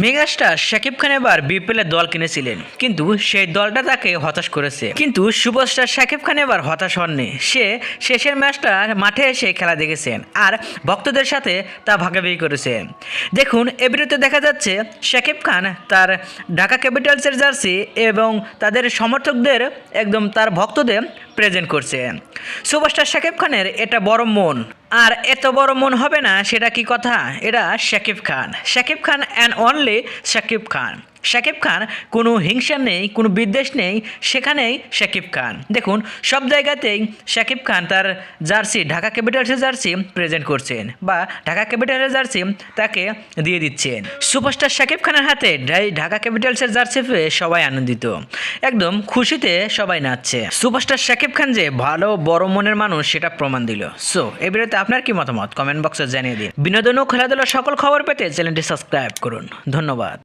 Megastar Shakib Khan এবার BPL দল কিনেছিলেন, কিন্তু সেই দলটা তাকে হতাশ করেছে। কিন্তু সুপারস্টার শাকিব খান এবার হতাশ হননি। সে শেষের ম্যাচটা মাঠে এসে খেলা দেখেছেন আর ভক্তদের সাথে তা ভাগাভাগি করেছেন। দেখুন, এ ভিডিওতে দেখা যাচ্ছে শাকিব খান তার ঢাকা ক্যাপিটালসের জার্সি এবং তাদের সমর্থকদের একদম তার ভক্তদের প্রেজেন্ট করছে। সুপারস্টার শাকিব খানের এটা বড় মন, আর এত বড় মন হবে না সেটা কি কথা? এটা শাকিব খান অ্যান্ড অনলি শাকিব খান। শাকিব খান কোনো হিংসা নেই, কোনো বিদ্বেষ নেই, সেখানেই শাকিব খান। দেখুন, সব জায়গাতেই শাকিব খান তার জার্সি, ঢাকা ক্যাপিটালসের জার্সি প্রেজেন্ট করছেন বা ঢাকা ক্যাপিটালসের জার্সি তাকে দিয়ে দিচ্ছেন। সুপারস্টার শাকিব খানের হাতে ঢাকা ক্যাপিটালসের জার্সি পেয়ে সবাই আনন্দিত, একদম খুশিতে সবাই নাচছে। সুপারস্টার শাকিব খান যে ভালো বড় মনের মানুষ সেটা প্রমাণ দিল। সো এই ভিডিওতে আপনার কি মতামত কমেন্ট বক্সে জানিয়ে দিন। বিনোদন ও খেলাধুলার সকল খবর পেতে চ্যানেলটি সাবস্ক্রাইব করুন। ধন্যবাদ।